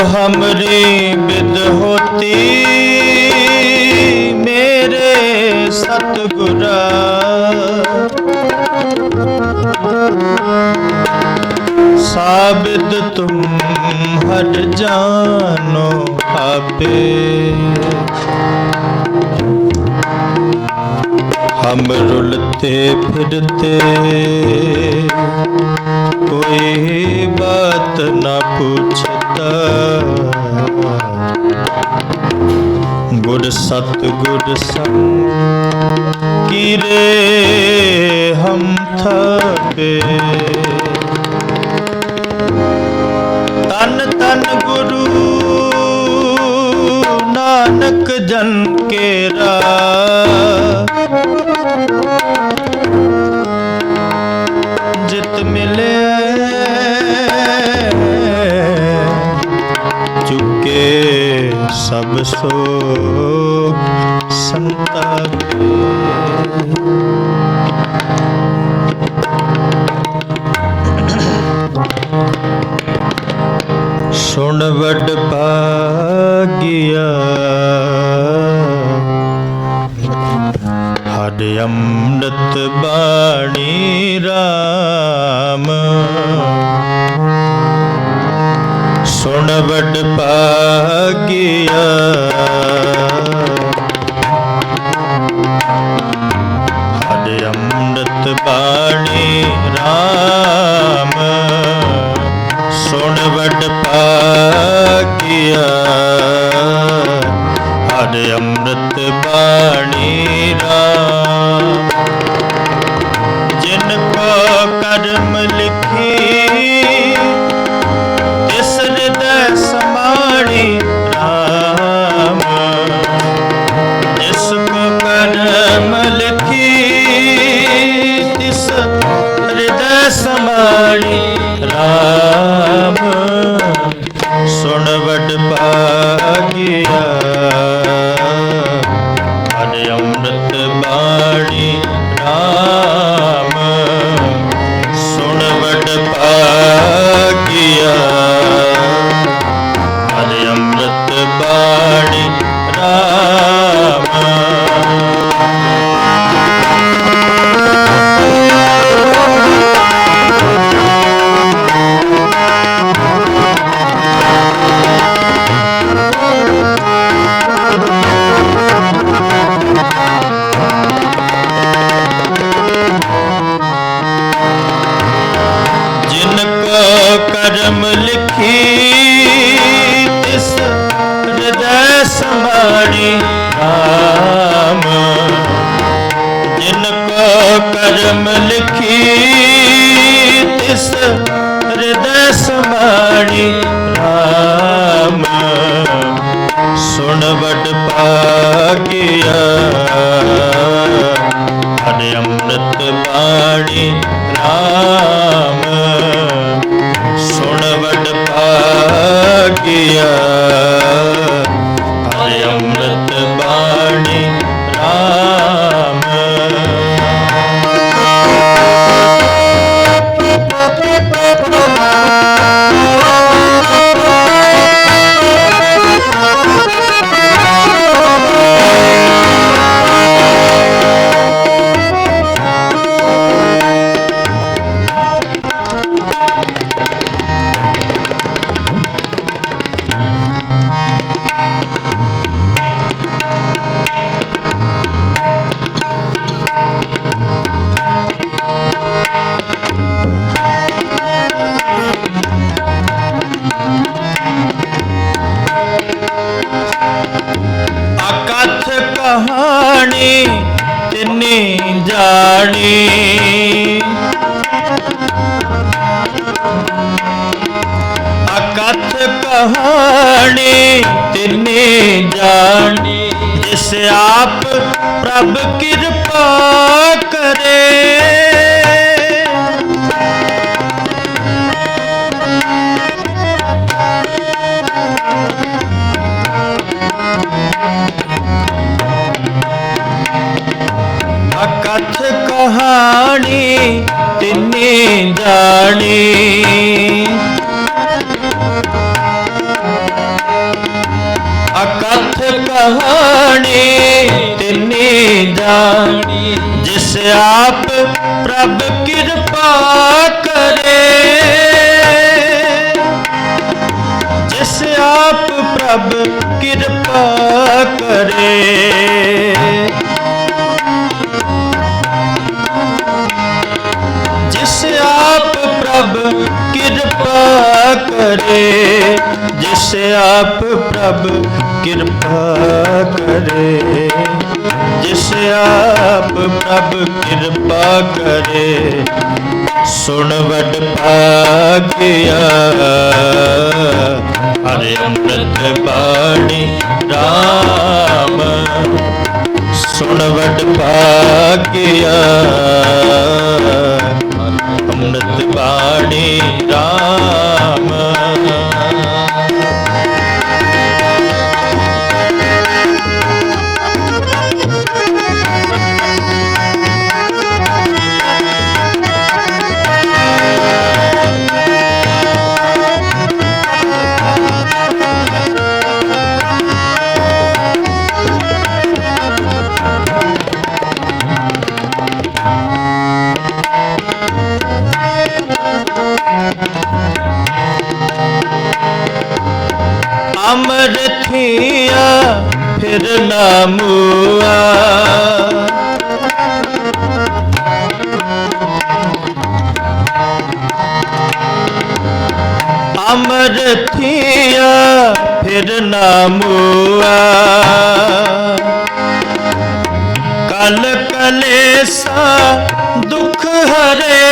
हमरी बिद होती मेरे सतगुरा, साबिद तुम हर जानो आपे। हम रुलते फिरते कोई बात न पूछता, गुर सतगुर संग गिरे हम थापे। तन तन गुरु नानक जन केरा, जित मिले चुके सब शोक संतापे। सुन वड भागिया हर अमृत बाणी राम। सुन वड भागिया हर अमृत बाणी राम। सुन वड भागिया हर अमृत बाणी राम। जिनको कर्म लिखी तिस हृदय समाणी राम। जिसको कर्म लिखी तिस हृदय समाणी राम। सुन वड भागिया हर अमृत बाणी राम। सुन वड भागिया हर अमृत बाणी राम। कर्म लिखी तिस हृदय समाणी राम। जिनको कर्म लिखी तिस हृदय समाणी राम। सुन वड भागिया हर अमृत बाणी राम। सुन वड भागिया हर अमृत बाणी राम। अकथ कहानी तिनी जानी, अकथ कहानी तिनी जानी। जिस आप प्रभ कृपा करे, अकथ कहानी तिनी जानी। कहानी तिन्नी जानी, जिस आप प्रभ कृपा करे, जिस आप प्रभ कृपा करे। जिस आप प्रभ कृपा करे, जिस आप प्रभ कृपा करे, जिस आप प्रभ कृपा करे। सुन वड भाग्या हरे अमृत बाणी राम, सुन वड भाग्या अमृत बाणी राम। अमर थिया फिर ना मुआ, अमर थिया फिर ना मुआ। कल कलेसा दुख हरे,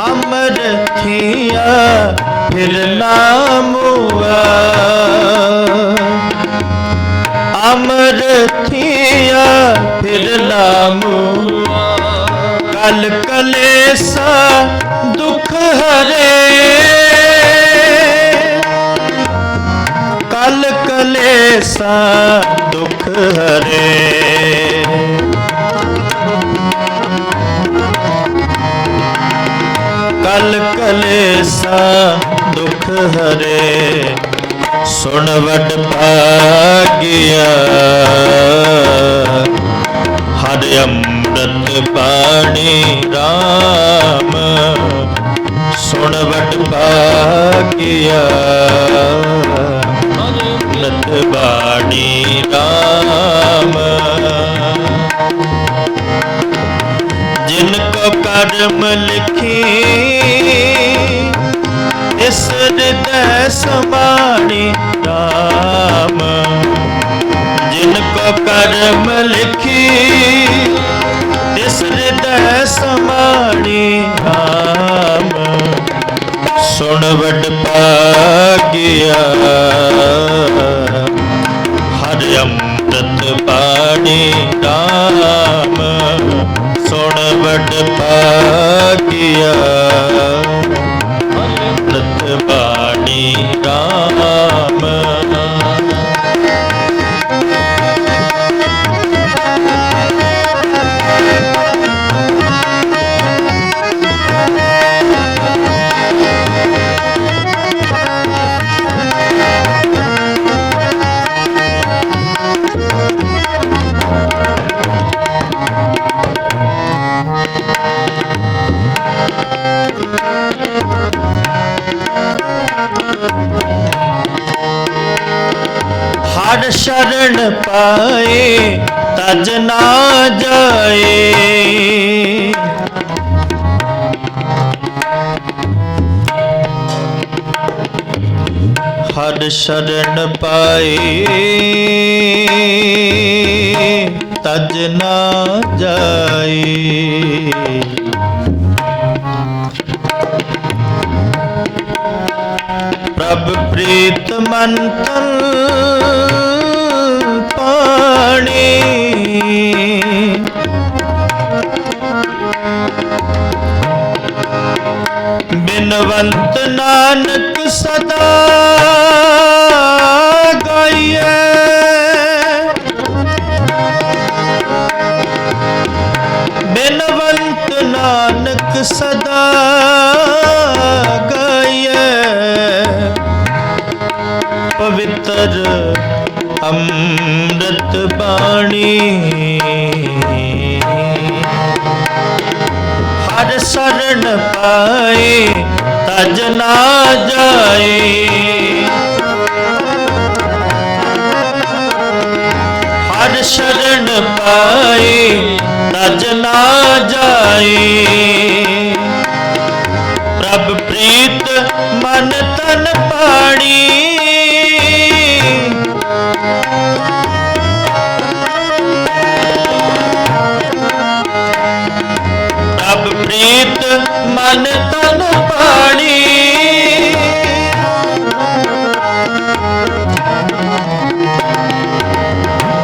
अमर थिया फिर ना मुआ, अमर थिया फिर ना मुआ। कल कलेसा दुख हरे, कल कलेसा दुख हरे। कल कलेसा दुख हरे। सुन वड भाग्या हरे अमृत बाणी राम, सुन वड भाग्या अमृत बाणी राम। जिनको कर्म लिखी इस हृदय समाणी राम, जिनको कर्म लिखी इस हृदय समाणी राम। सुन वड भाग्या हरे अमृत बाणी राम, सुन वड भाग्या अमृत बाणी राम। हर शरण पाए तज ना जाए, हर शरण पाए तज ना जाए। प्रभ प्रीत मन तन पाणी, बिनवंत नानक सदा गाइए। ਪਵਿੱਤਰ ਅੰਮ੍ਰਿਤ ਬਾਣੀ। ਹਰ ਸ਼ਰਨ ਪਾਏ ਤਜ ਨਾ ਜਾਏ, ਹਰ ਸ਼ਰਨ ਪਾਏ ਤਜ ਨਾ ਜਾਏ। ਪ੍ਰਭ ਪ੍ਰੀਤ ਮਨ ਤਨ ਪਾਣੀ, ਪ੍ਰਭ ਪ੍ਰੀਤ ਮਨ ਤਨ ਪਾਣੀ।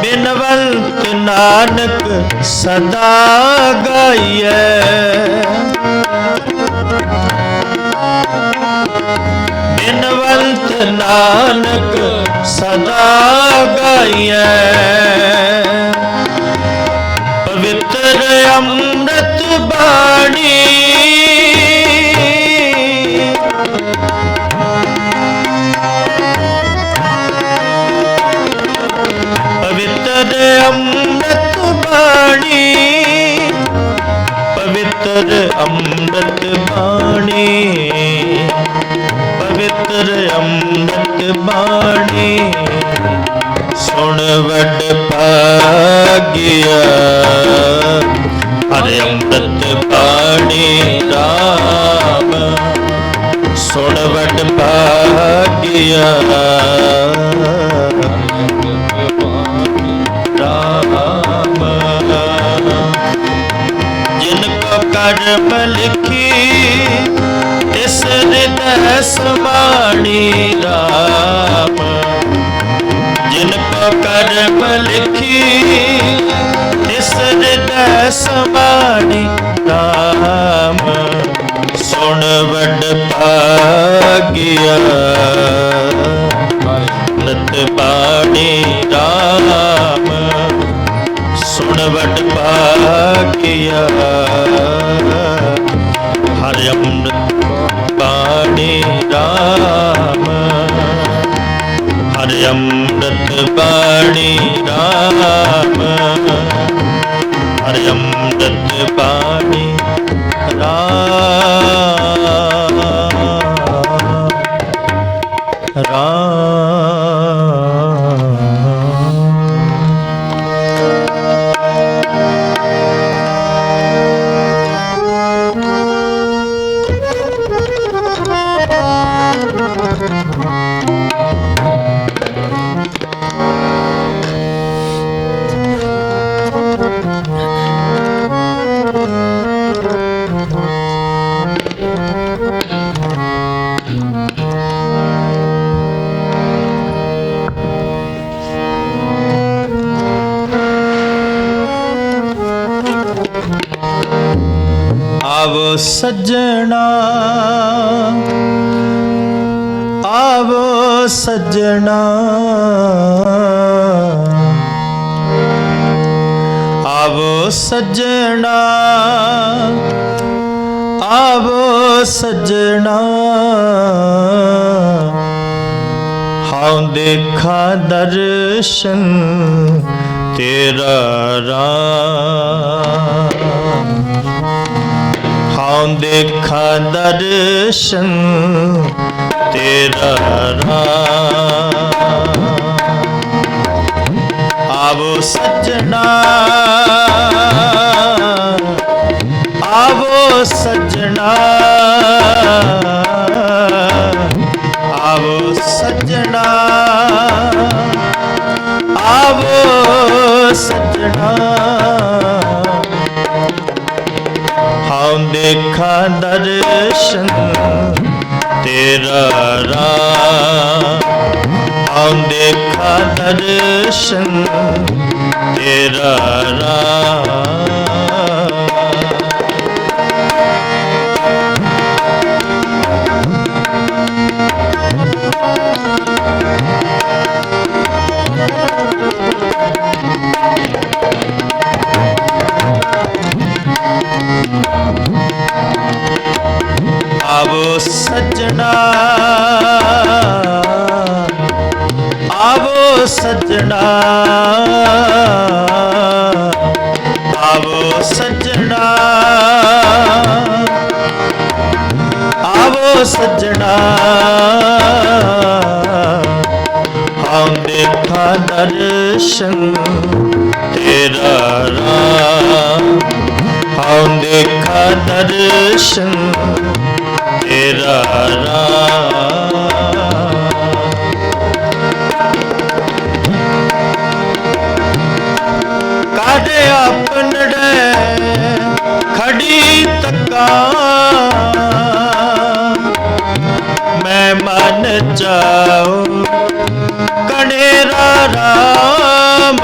ਬਿਨਵੰਤ ਨਾਨਕ ਸਦਾ ਗਾਈਐ, ਬਿਨਵੰਤ ਨਾਨਕ ਸਦਾ ਗਾਈਐ। ਪਵਿੱਤਰ ਅੰਮ੍ਰਿਤ ਬਾਣੀ, ਪਵਿੱਤਰ ਅੰਮ੍ਰਿਤ ਬਾਣੀ, ਪਵਿੱਤਰ ਅੰਮ੍ਰਿਤ ਬਾਣੀ, ਪਵਿੱਤਰ ਅੰਮ੍ਰਿਤ ਬਾਣੀ। ਸੁਣ ਵਡ ਭਾਗਿਆ ਹਰਿ ਅੰਮ੍ਰਿਤ ਬਾਣੀ ਰਾਮ, ਸੁਣ ਵਡ ਭਾਗਿਆ ਰਾਮ। ਜਿਨ ਕੋ ਕਰਮ ਲਿਖੀ ਇਸ ਹਿਰਦੈ ਸਮਾਣੀ ਰਾਮ, ਜਿਨ ਕੋ ਕਰਮ ਲਿਖੀ ਇਸ ਹਿਰਦੈ ਸਮਾਣੀ ਰਾਮ। ਸੁਣ ਵਡ ਭਾਗਿਆ ਅੰਮ੍ਰਿਤ ਬਾਣੀ ਰਾਮ, ਸੁਣ ਵਡ ਭਾਗਿਆ ਹਰਿ ਅੰਮ੍ਰਿਤ ਬਾਣੀ ਰਾਮ, ਹਰਿ ਅੰਮ੍ਰਿਤ ਬਾਣੀ ਰਾਮ, ਹਰਿ ਅੰਮ੍ਰਿਤ ਬਾਣੀ ਰਾਮ। आवो सज्जना, आवो सज्जना, आवो सज्जना, आवो सज्जना। हाँ देखा दर्शन तेरा राम, हाँ देखा दर्शन तेरा राम। आवो सज्जना, आवो सज्जना, आवो सज्जना, आवो सज्जना। हाँ देखा दर्शन तेरा राम, हाँ देखा दर्शन तेरा राम। आवो सज्जना, सजना आवो सजना आवो सजना हम देखा दर्शन तेरा राम हम देखा दर्शन तेरा राम कादे अपनड़े खड़ी तका मैं मन चाहूं कनेरा राम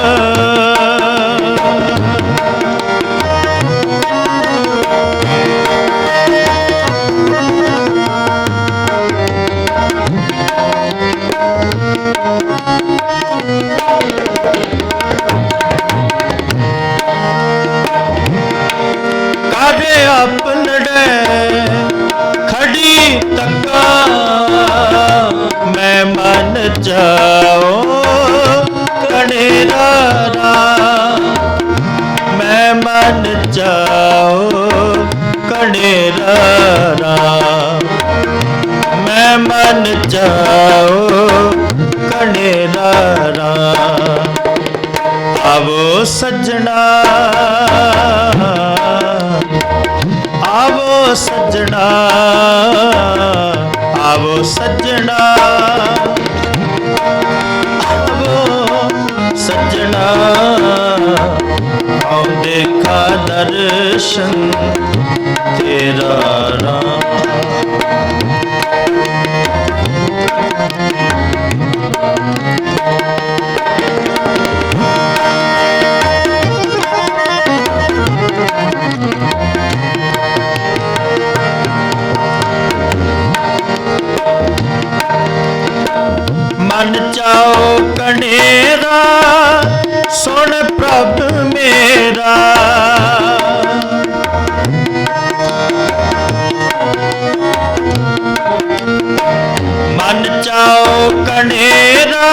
कादे अपनड़े खड़ी तका मैं मन चाओ कनेरा राम मैं मन चाओ कनेरा राम मैं मन चाओ कनेरा राम आवो सजना आवो सजना आवो सजना आवो सजना आओ देखा दर्शन तेरा राम मन चाओ कनेरा सुन प्रभ मेरा मन चाओ कनेरा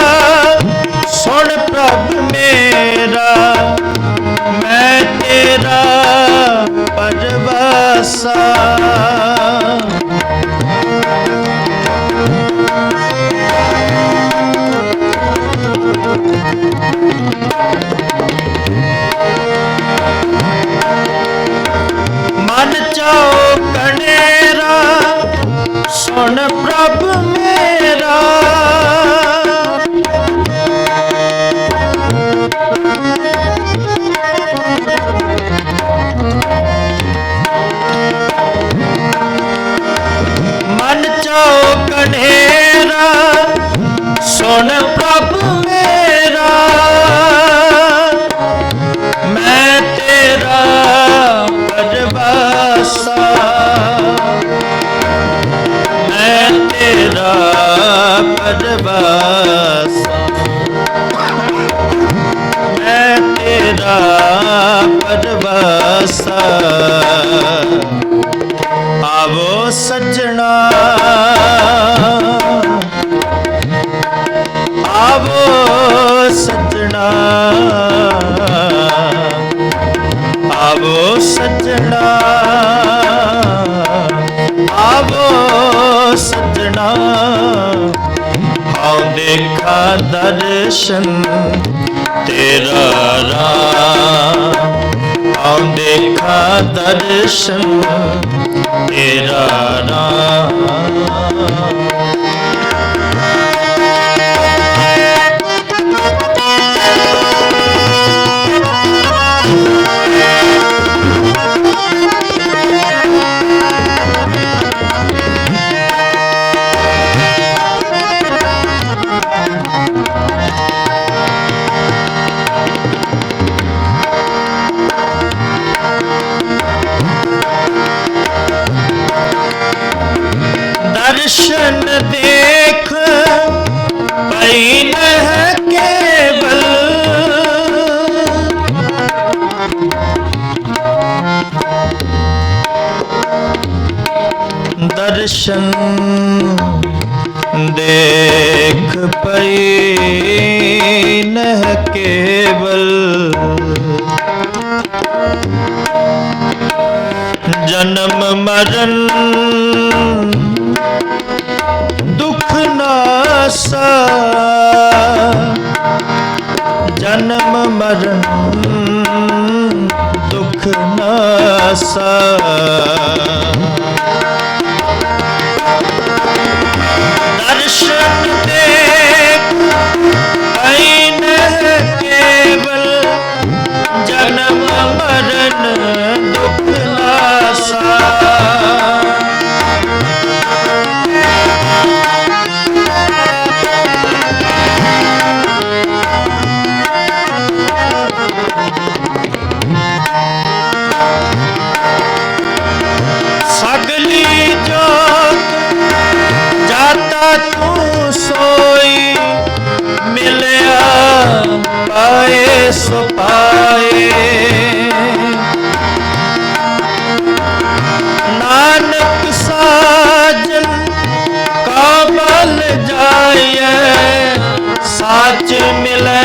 सुन प्रभ मेरा मैं तेरा परवासा मन चाओ कनेरा सुन प्रभ मेरा मन चाओ कनेरा सुन प्रभ मेरा मैं तेरा परवासा मैं तेरा परवासा मैं तेरा परवासा आवो सजना आवो सजना आवो सजना आवो सजना हाँ देखा दर्शन तेरा राम हाँ देखा दर्शन तेरा राम दर्शन देख पैन है केवल दर्शन देख पैन है केवल। जन्म मरण दुख नासा, जन्म मरण दुख नासा। दर्शन देख ऐन है केवल, जन्म मरण दुख नासा। सगली जोत जाता तू सोई, मिलया पाए सो पाए। नानक साजन का बल जाए, साच मिले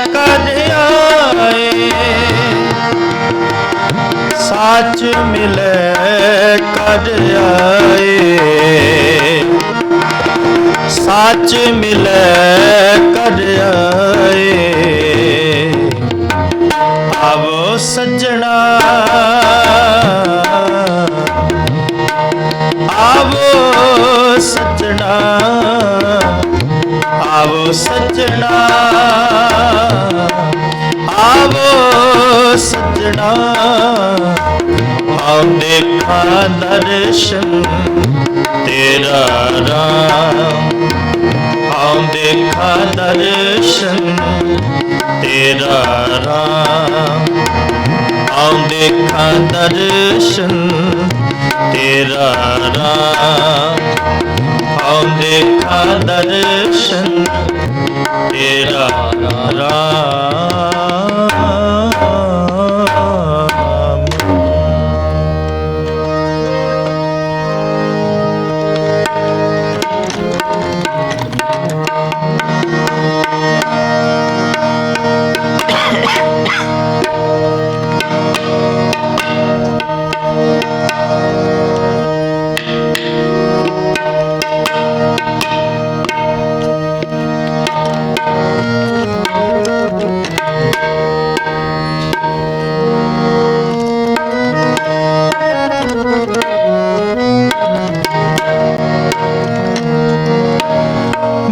कर आए। साच मिले कर आए, साच मिले कर आए। आवो सजना आवो सजना, आवो सजना, आवो सजना। आओ देखा दर्शन तेरा राम, आओ देखा दर्शन तेरा राम। आओ देखा दर्शन तेरा राम, आओ देखा दर्शन तेरा राम।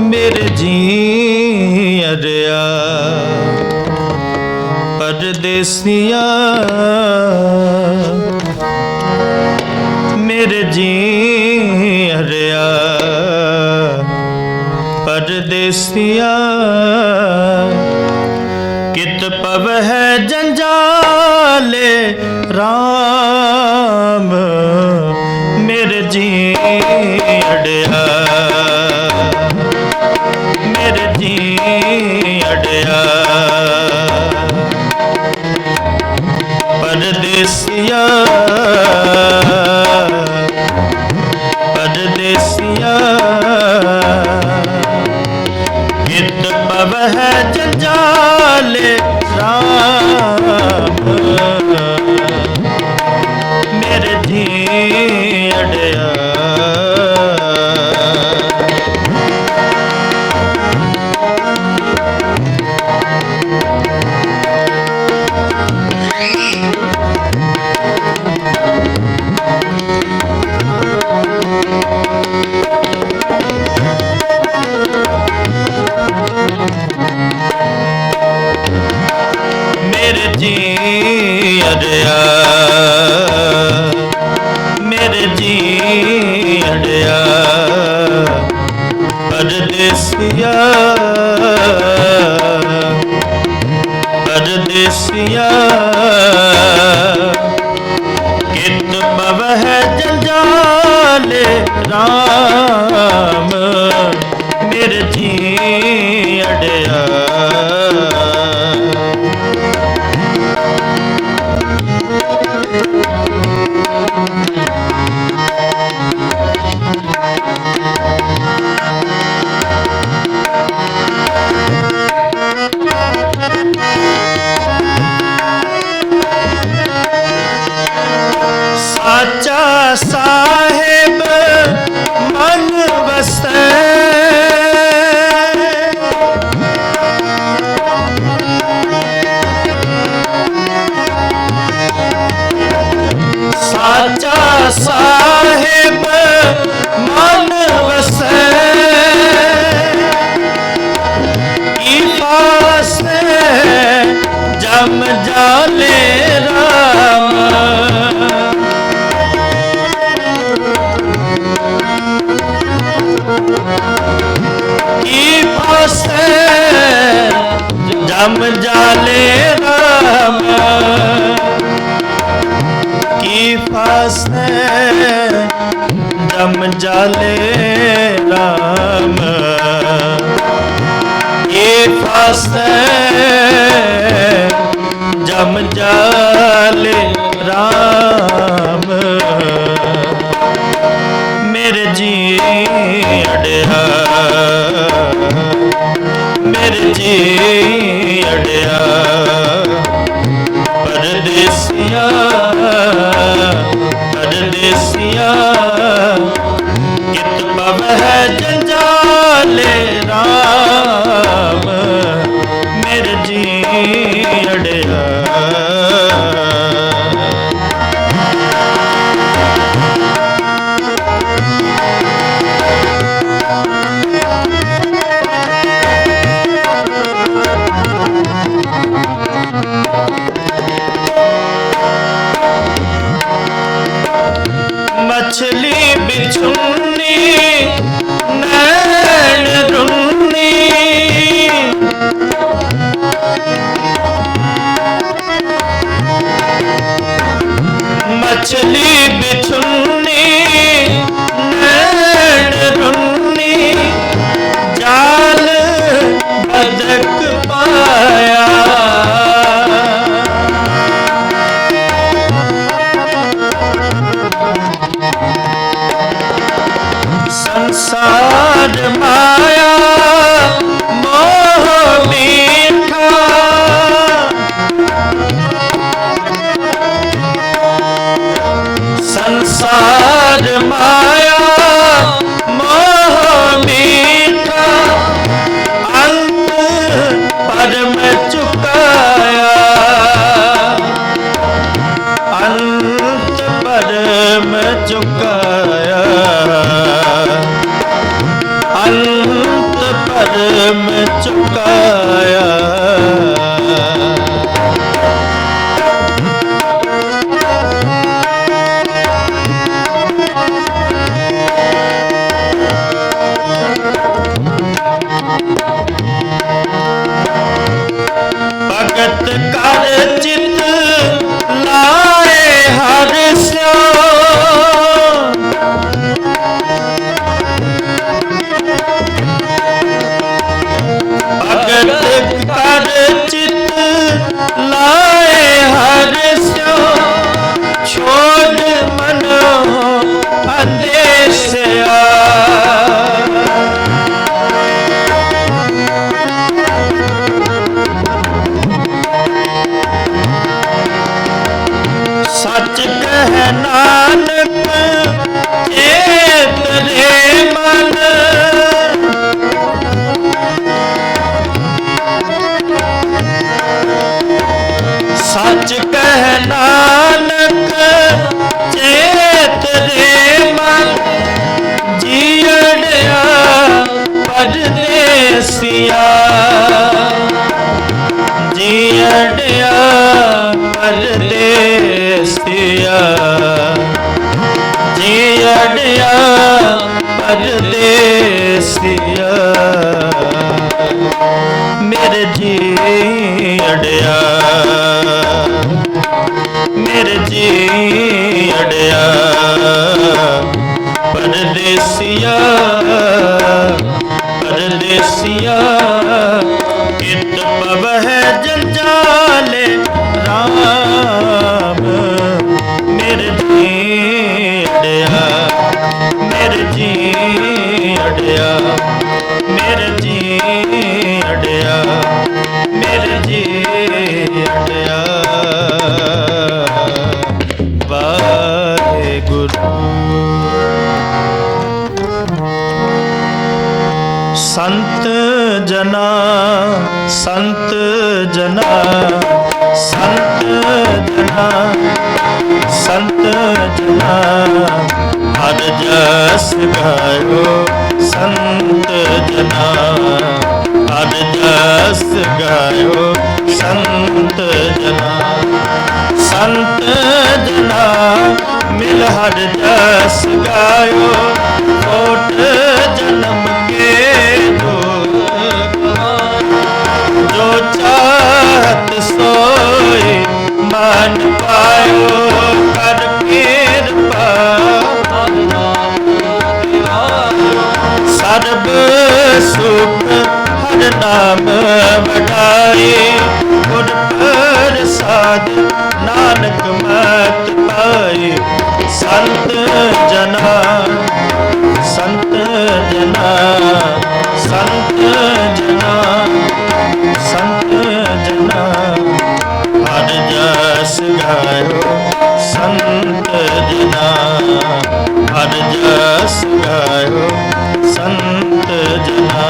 मेरे जी अरिया परदेसिया, मेरे जी अरिया परदेसिया। कित पव है जंजाले राम, मेरे जी अड़िया, मेरे जी अड़िया। परदेसिया परदेसिया, कित पव है जंजाले राम, मेरे जी अड़िया। मेरे जी अड़िया, मेरे जी अड़िया। परदेसिया परदेसिया, कित पव है जंजाले राम, मेरे जी अड़िया। जम जाले राम की फासे जम जाले राम ये फासे जम जाले राम मेरे जी अड़िया मेरे जी अड़िया परदेसिया परदेसिया कित पवह जंजाले राम मेरे जी अड़िया मछली बिछुन्नी नैन रुन्नी मछली बिछुन्नी नैन रुन्नी जाल बदक पाया संसार माया मोह मीठा संसार माया मोह मीठा अंत परम चुकाया अंत परम चुकाया अंत परम चुकाया भगत कर चित लाए हर स्यो भगत कर चित लाए हर स्यो छोड़ मनो अंदेशया सच कह नानक चेत रे मन सच कह नानक चेत रे मन जीअड़िया परदेसिया जीअड़िया परदेसिया जीअड़िया परदेसिया मेरे जी अड़िया मेरे जी अड़िया परदेसिया परदेसिया कित पवह जंजाले राम मेरे जी अड़िया मेरे जी अड़िया मेरे जी अड़िया मेरे जी अड़िया वाहेगुरु संत जना संत जना संत जना संत जना हर जस गायो संत जना हर जस गायो संत जना संत जना मिल हर जस गायो कोट जन्म के जो चार ਸਰਬ ਸੁਖ ਹਰਿ ਨਾਮ ਵਡਾਏ ਗੁਰ ਪ੍ਰਸਾਦ ਨਾਨਕ ਮਤ ਪਾਏ ਸੰਤ ਜਨਾ ਸੰਤ ਜਨਾ ਸੰਤ ਜਨਾ ਸੰਤ ਜਨਾ ਹਰ ਜਸ ਗਾਇਓ ਸੰਤ ਜਨਾ ਹਰ ਜਸ ਗਾਇਓ ਸੰਤ ਜਨਾ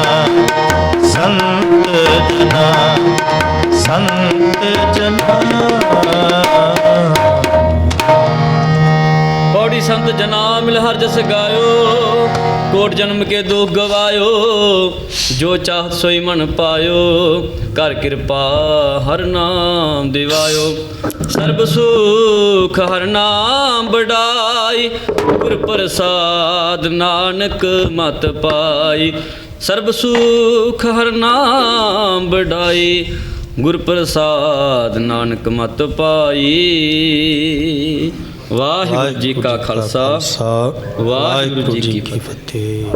ਸੰਤ ਜਨਾ ਸੰਤ ਜਨਾ पौड़ी संत जना मिल हर जस गायो कोट जन्म के दुख गवायो जो चाहत सोई मन पायो कर कृपा हर नाम दिवायो सर्ब सुख हर नाम बढ़ाई गुर प्रसाद नानक मत पाई सर्ब सुख हर नाम बढ़ाई गुर प्रसाद नानक मत पाई वाहिगुरु जी का खालसा वाहिगुरु जी की फतेह।